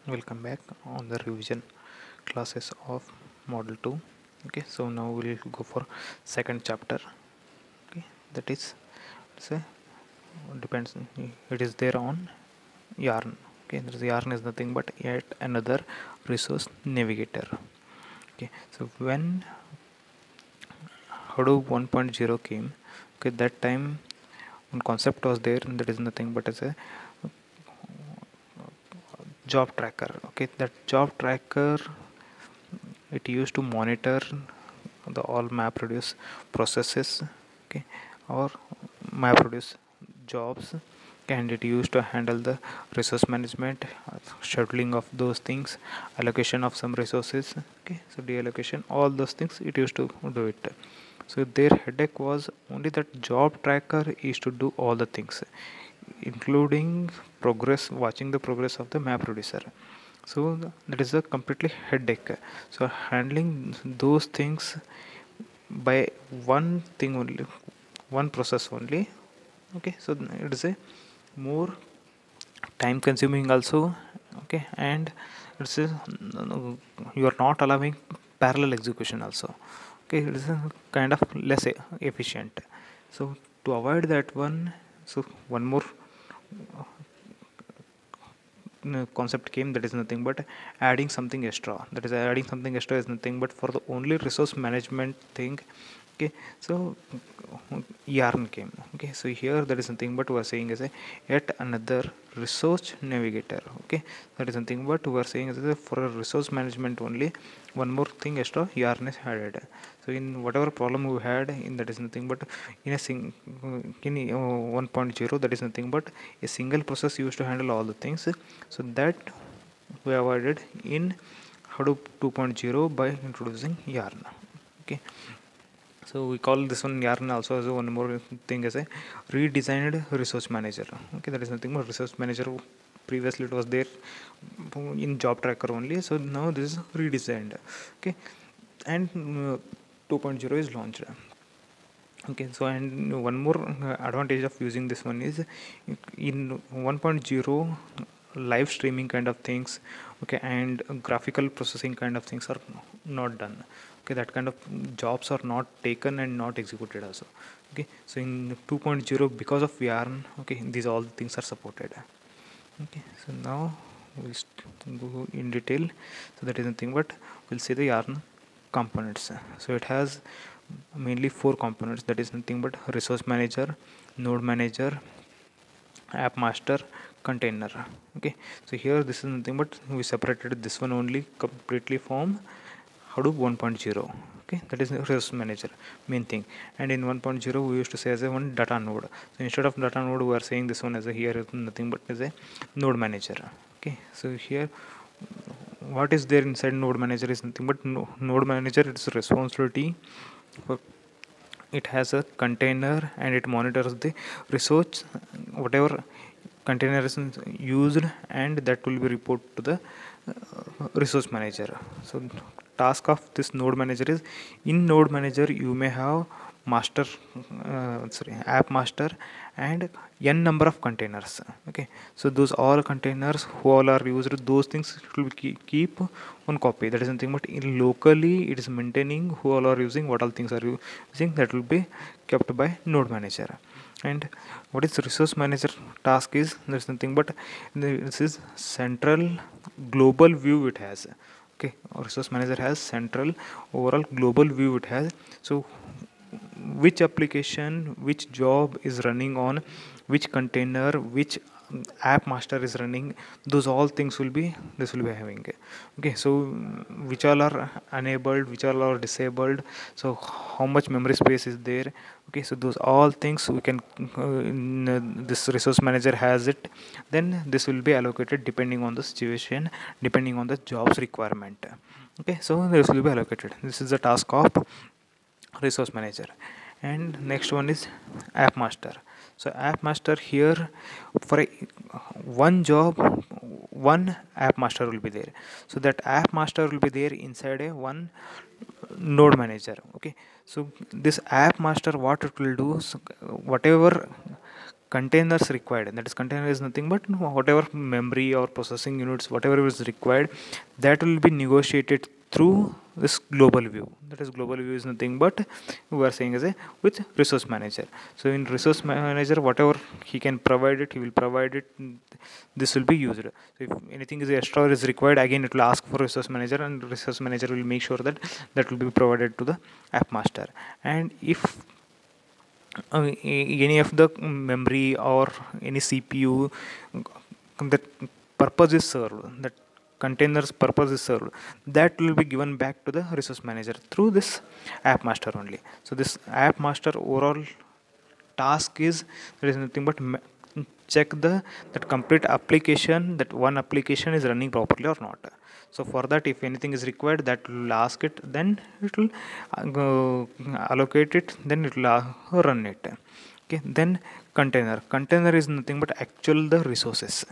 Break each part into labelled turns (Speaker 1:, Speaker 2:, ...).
Speaker 1: Welcome back on the revision classes of model 2. Okay, so now we'll go for second chapter. Okay, that is say depends, it is there on yarn. Okay, there is yarn is nothing but yet another resource navigator. Okay, so when Hadoop 1.0 came, okay, that time one concept was there, and that is nothing but as a job tracker. Okay, that job tracker, it used to monitor the all MapReduce processes, okay, or MapReduce jobs, and it used to handle the resource management, scheduling of those things, allocation of some resources, okay, so deallocation, all those things it used to do it. So their headache was only that job tracker is to do all the things, including progress, watching the progress of the MapReducer. So that is a completely headache. So handling those things by one thing only, one process only, okay, so it is a more time consuming also, okay, and it's a, you are not allowing parallel execution also, okay, it is a kind of less efficient. So to avoid that one, so one more concept came, that is nothing but adding something extra. That is adding something extra is nothing but for the only resource management thing, okay. So yarn came, okay, so here that is something but we are saying as a yet another resource navigator, okay. That is something but we are saying as a for a resource management only one more thing extra yarn is added. So in whatever problem we had in, that is nothing but in a in 1.0, that is nothing but a single process used to handle all the things. So that we avoided in Hadoop 2.0 by introducing yarn, okay. So we call this one yarn also as one more thing as a redesigned resource manager, okay. That is nothing but resource manager, previously it was there in job tracker only, so now this is redesigned, okay. And 2.0 is launched, okay. So and one more advantage of using this one is in 1.0 live streaming kind of things, okay, and graphical processing kind of things are not done, okay. That kind of jobs are not taken and not executed also, okay. So in 2.0 because of yarn, okay, these all things are supported, okay. So now we'll go in detail. So that is nothing but we'll see the yarn components. So it has mainly four components, that is nothing but resource manager, node manager, app master, container, okay. So here this is nothing but we separated this one only completely from Hadoop 1.0, okay. That is the resource manager main thing. And in 1.0 we used to say as a one data node, so instead of data node we are saying this one as a here is nothing but as a node manager, okay. So here what is there inside node manager is nothing but node manager, its responsibility for, it has a container and it monitors the resource whatever container is used, and that will be report to the resource manager. So task of this node manager is, in node manager you may have master app master and n number of containers, okay. So those all containers who all are used, those things will keep one copy. That is something but in locally it is maintaining who all are using, what all things are using, that will be kept by node manager. And what is resource manager task is, there's nothing but this is central global view it has, okay. Resource manager has central overall global view it has. So which application, which job is running on which container, which app master is running, those all things will be, this will be having, okay. So which all are enabled, which all are disabled, so how much memory space is there, okay. So those all things we can this resource manager has it, then this will be allocated depending on the situation, depending on the jobs requirement, okay. So this will be allocated. This is the task of resource manager. And next one is app master. So app master here, for one job one app master will be there. So that app master will be there inside a one node manager, okay. So this app master, what it will do, so whatever containers required, that is container is nothing but whatever memory or processing units, whatever is required, that will be negotiated through this global view. That is global view is nothing but we are saying as a with resource manager. So in resource manager, whatever he can provide it, he will provide it, this will be used. So if anything is extra is required, again it will ask for resource manager, and resource manager will make sure that that will be provided to the app master. And if any of the memory or any CPU that purpose is served, that containers purpose is served, that will be given back to the resource manager through this app master only. So this app master overall task is, there is nothing but check the that complete application, that one application is running properly or not. So for that, if anything is required, that will ask it, then it will allocate it, then it will run it. Okay, then container is nothing but actual the resources.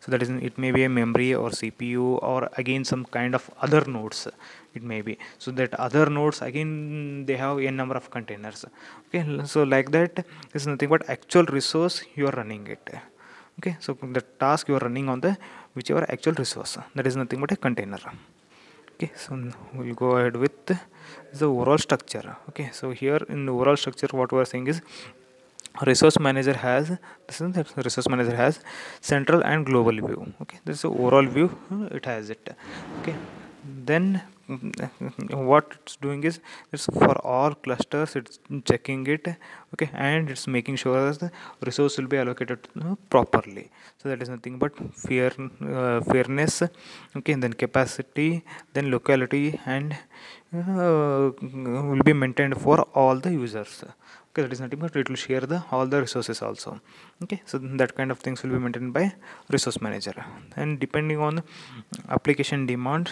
Speaker 1: So that is, it may be a memory or CPU or again some kind of other nodes, it may be. So that other nodes again, they have a number of containers. Okay, so like that is nothing but actual resource you are running it. Okay, so the task you are running on the whichever actual resource, that is nothing but a container. Okay, so we'll go ahead with the overall structure. Okay, so here in the overall structure, what we are saying is resource manager has, this is the resource manager has central and global view. Okay, this is the overall view, it has it. Okay, then what it's doing is, it's for all clusters, it's checking it. Okay, and it's making sure that the resource will be allocated properly. So that is nothing but fairness. Okay, then capacity, then locality, and will be maintained for all the users. Okay, that is nothing but it will share the all the resources also. Okay, so that kind of things will be maintained by resource manager. And depending on application demand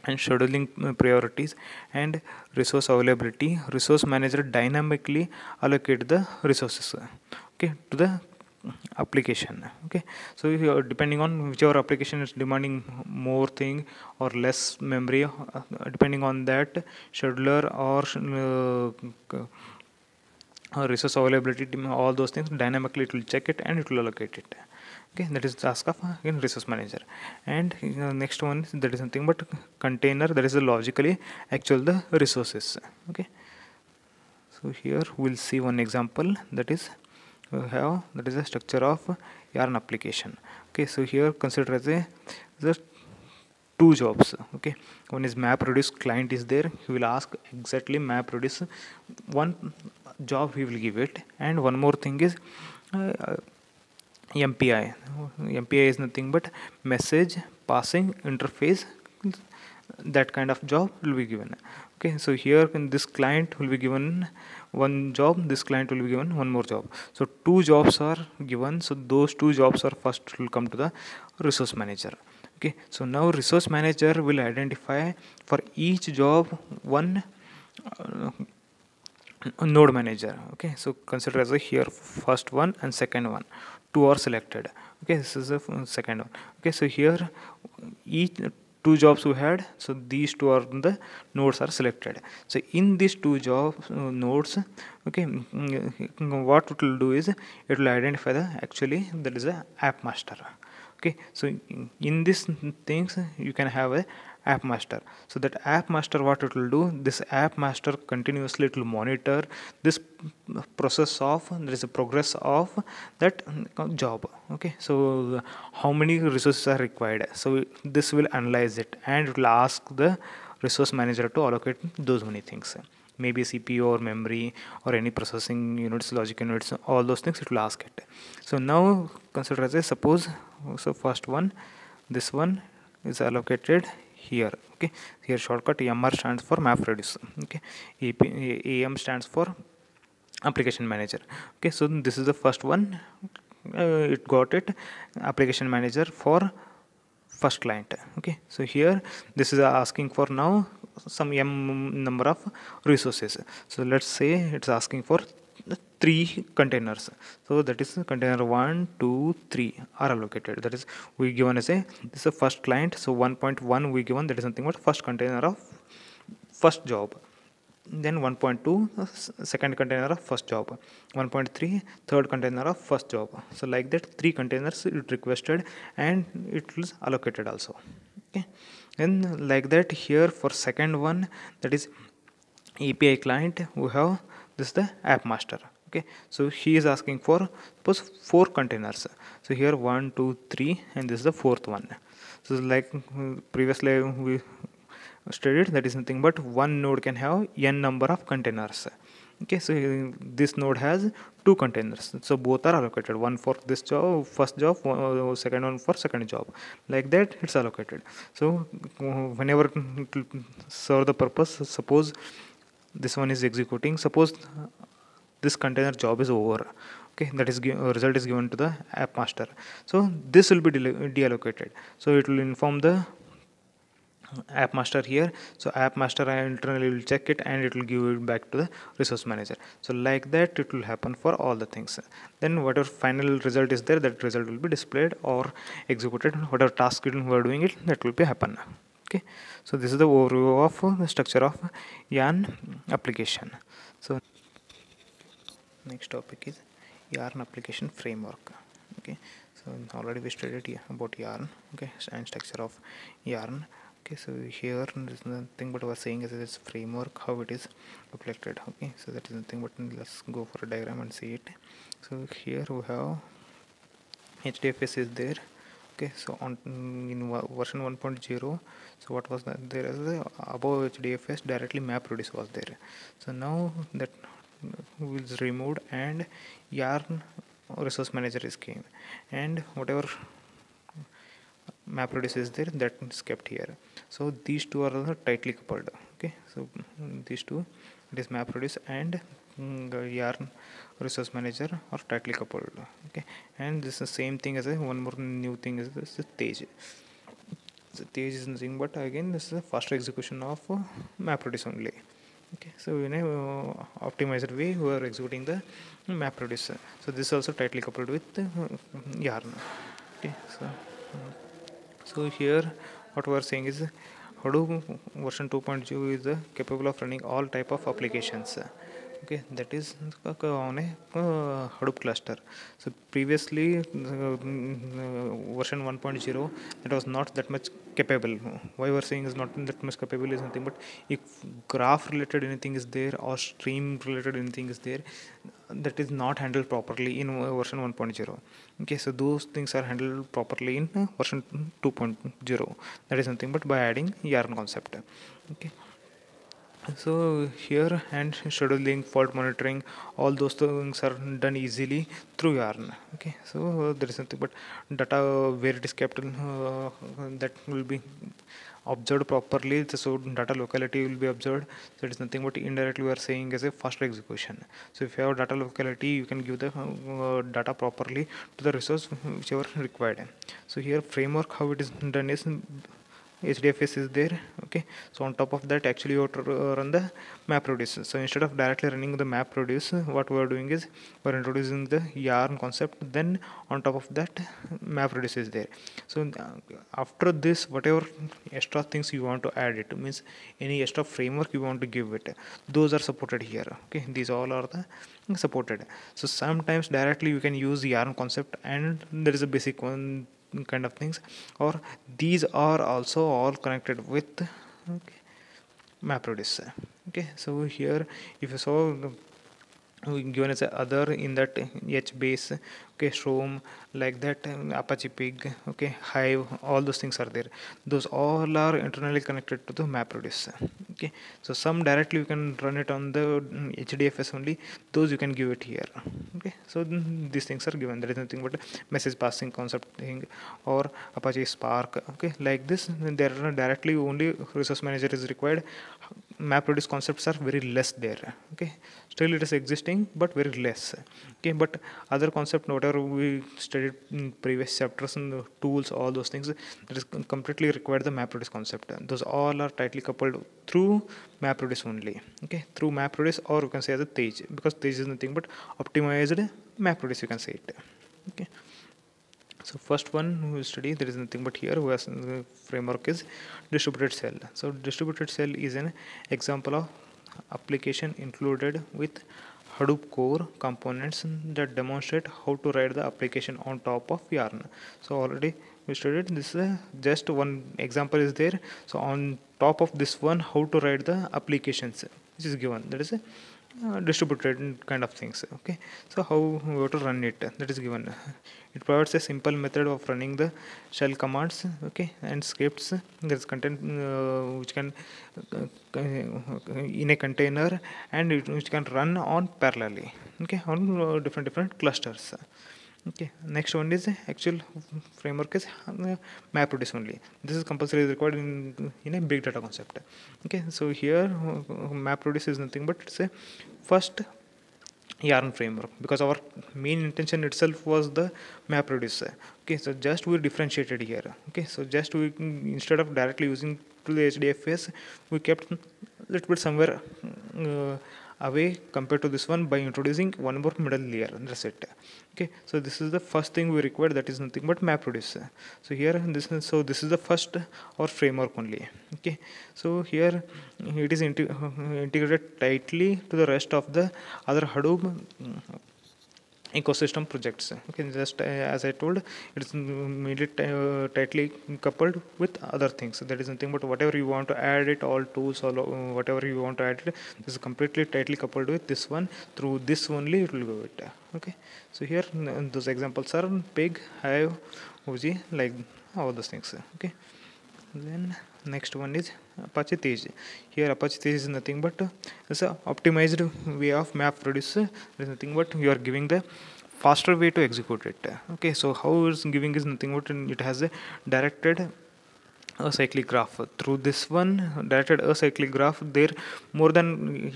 Speaker 1: and scheduling priorities and resource availability, resource manager dynamically allocate the resources, okay, to the application. Okay, so depending on whichever application is demanding more thing or less memory, depending on that scheduler or resource availability, all those things, dynamically it will check it and it will allocate it. Okay, that is the task of again resource manager. And next one is, that is something but container, that is logically actual the resources. Okay, so here we'll see one example, that is we have, that is the structure of yarn application. Okay, so here consider as a the two jobs. Okay, one is map reduce client is there, he will ask exactly map reduce one job, he will give it. And one more thing is MPI. MPI is nothing but message passing interface, that kind of job will be given. Okay, so here in this client will be given one job, this client will be given one more job. So two jobs are given, so those two jobs are first will come to the resource manager. Okay, so now resource manager will identify for each job one node manager. Okay, so consider as a here first one and second one, two are selected. Okay, this is the second one. Okay, so here each two jobs we had, so these two are the nodes are selected. So in these two jobs nodes, okay, what it will do is it will identify the actually that is a app master. Okay, so in these things you can have a app master. So that app master, what it will do, this app master continuously it will monitor this process of, there is a progress of that job. Okay, so how many resources are required, so this will analyze it and it will ask the resource manager to allocate those many things, maybe CPU or memory or any processing units, logic units, all those things it will ask it. So now consider as a suppose, so first one, this one is allocated here. Okay, here shortcut MR stands for map reduce. Okay, AM stands for application manager. Okay, so this is the first one, it got it application manager for first client. Okay, so here this is asking for now some m number of resources. So let's say it's asking for 3 containers, so that is container 1 2 3 are allocated, that is we given as a, this is a first client, so 1.1 we given, that is nothing but first container of first job. then 1.2 second container of first job, 1.3 third container of first job. So like that, 3 containers it requested and it was allocated also. Okay, and like that here for second one, that is API client, we have this is the app master. Okay, so he is asking for suppose 4 containers. So here 1 2 3 and this is the fourth one. So like previously we studied, that is nothing but one node can have n number of containers. Okay, so this node has 2 containers, so both are allocated, one for this job first job, second one for second job, like that it's allocated. So whenever it will serve the purpose, suppose this one is executing, suppose this container job is over, okay, that is result is given to the app master, so this will be deallocated. So it will inform the app master here. So app master internally will check it and it will give it back to the resource manager. So like that it will happen for all the things. Then whatever final result is there, that result will be displayed or executed. Whatever task we are doing it, that will be happen. Okay, so this is the overview of the structure of yarn application. So next topic is yarn application framework. Okay, so already we studied about yarn, okay, and structure of yarn. Okay, so here there's nothing but was saying is this framework, how it is reflected. Okay, so that is nothing but, let's go for a diagram and see it. So here we have HDFS is there. Okay, so on in version 1.0, so what was that, there is the above HDFS directly MapReduce was there. So now that was removed and yarn resource manager is came, and whatever MapReduce is there, that is kept here. So these two are tightly coupled. Okay, so these two, it is MapReduce and the yarn resource manager are tightly coupled. Okay, and this is the same thing as one more new thing is this is Tej. So Tej is nothing but again this is a faster execution of MapReduce only. Okay, so in a optimized way we are executing the MapReduce. So this is also tightly coupled with yarn. Okay, so here what we are saying is Hadoop version 2.0 is capable of running all type of applications. Okay, that is on a Hadoop cluster. So previously version 1.0, that was not that much capable. Why we are saying is not that much capable is nothing but if graph related anything is there or stream related anything is there, that is not handled properly in version 1.0. Okay, so those things are handled properly in version 2.0. That is nothing but by adding yarn concept. Okay, so here and scheduling, fault monitoring, all those things are done easily through yarn. Okay, so there is nothing but data where it is kept, that will be observed properly, so data locality will be observed. So it is nothing but indirectly we are saying as a faster execution. So if you have data locality, you can give the data properly to the resource whichever required. So here framework, how it is done is HDFS is there. Okay, so on top of that actually you have to run the MapReduce. So instead of directly running the MapReduce, what we are doing is we are introducing the yarn concept, then on top of that MapReduce is there. So after this, whatever extra things you want to add, it means any extra framework you want to give it, those are supported here. Okay, these all are the supported. So sometimes directly you can use yarn concept and there is a basic one kind of things, or these are also all connected with okay, MapReduce. Okay, so here if you saw given as a other in that HBase, okay, Shroom, like that, Apache Pig, okay, Hive, all those things are there. Those all are internally connected to the MapReduce. Okay, so some directly you can run it on the HDFS only, those you can give it here. Okay, so these things are given. There is nothing but message passing concept thing or Apache Spark. Okay, like this, there are directly only resource manager is required. MapReduce concepts are very less there. Okay, still it is existing but very less. Okay, but other concept, whatever we studied in previous chapters and the tools, all those things, that is completely required the MapReduce concept. Those all are tightly coupled through MapReduce only. Okay, through MapReduce, or you can say as a Tej, because Tej is nothing but optimized MapReduce, you can say it. Okay, so first one we study, there is nothing but here was the framework is distributed cell. So distributed cell is an example of application included with Hadoop core components that demonstrate how to write the application on top of Yarn. So already we studied this. Just one example is there. So on top of this one, how to write the applications, which is given. That is a distributed kind of things. Okay, so how we have to run it, that is given. It provides a simple method of running the shell commands, okay, and scripts. There is content which can in a container, and which can run on parallelly, okay, on different clusters. Okay, next one is actual framework is MapReduce only. This is compulsory required in a big data concept. Okay, so here MapReduce is nothing but it's a first Yarn framework, because our main intention itself was the MapReduce. Okay, so just we differentiated here. Okay, so just we, instead of directly using to the HDFS, we kept little bit somewhere away compared to this one by introducing one more middle layer. That's it. Okay, so this is the first thing we require, that is nothing but MapReduce. So here this is the first or framework only. Okay, so here it is integrated tightly to the rest of the other Hadoop ecosystem projects. Okay, just as I told, it's made it tightly coupled with other things. That is nothing but whatever you want to add it, all tools or whatever you want to add it, this is completely tightly coupled with this one. Through this only it will go it. Okay, so here those examples are Pig, Hive, OG, like all those things. Okay, then next one is Apache Tej. Here Apache Tej is nothing but it's a optimized way of MapReduce. There is nothing but you are giving the faster way to execute it. Okay, so how it's giving is nothing but it has a directed acyclic graph. Through this one directed acyclic graph, there more than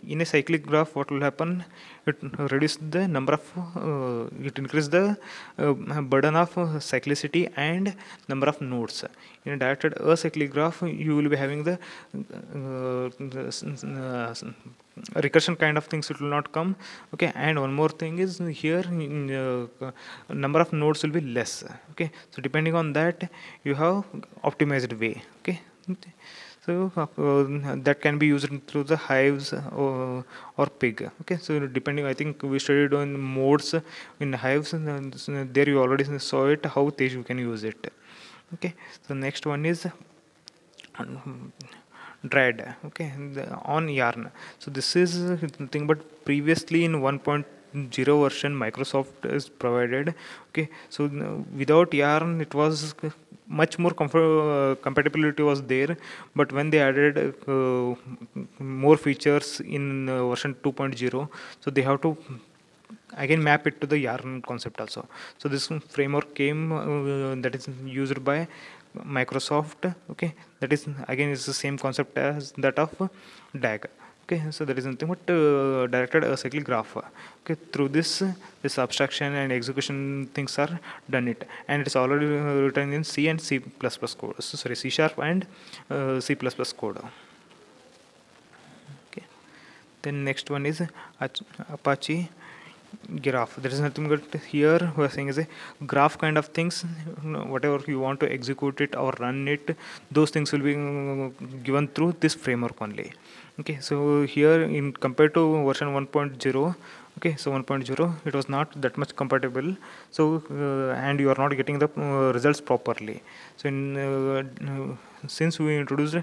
Speaker 1: in a cyclic graph, what will happen, it reduce the number of it increase the burden of cyclicity and number of nodes. In a directed acyclic graph, you will be having the recursion kind of things, it will not come. Okay, and one more thing is here number of nodes will be less. Okay, so depending on that you have optimized way. Okay, so that can be used through the Hives or Pig. Okay, so depending, I think we studied on modes in Hives, and there you already saw it how Tej you can use it. Okay, so next one is Dread. Okay, on Yarn. So this is nothing but previously in 1.0 version Microsoft is provided. Okay, so without Yarn it was much more compatibility was there, but when they added more features in version 2.0, so they have to again map it to the Yarn concept also. So this framework came that is used by Microsoft. Okay, that is again is the same concept as that of DAG. Okay, so there is nothing but directed acyclic graph. Okay, through this abstraction and execution things are done it, and it's already written in C and C++ code. So sorry, C# and C++ code. Okay, then next one is Apache graph. There is nothing but here we are saying is a graph kind of things. Whatever you want to execute it or run it, those things will be given through this framework only. Okay, so here in compared to version 1.0, okay, so 1.0 it was not that much compatible, so and you are not getting the results properly. So in since we introduced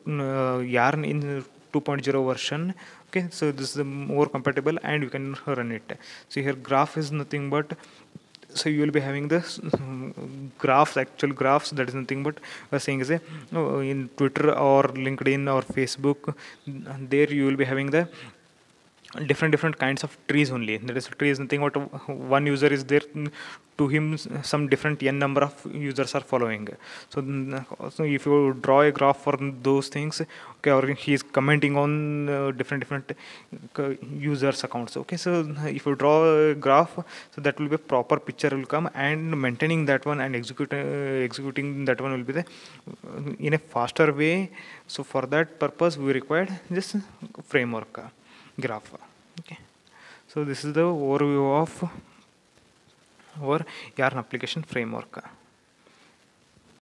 Speaker 1: Yarn in 2.0 version, okay, so this is more compatible and you can run it. So here graph is nothing but, so you will be having the graphs, actual graphs, that is nothing but we are saying is a in Twitter or LinkedIn or Facebook, there you will be having the different kinds of trees only. That is, tree is nothing but one user is there, to him some different n number of users are following. So, so if you draw a graph for those things, okay, or he is commenting on different users accounts. Okay, so if you draw a graph, so that will be a proper picture will come, and maintaining that one and executing that one will be the in a faster way. So for that purpose we required this framework graph. Okay, so this is the overview of our Yarn application framework.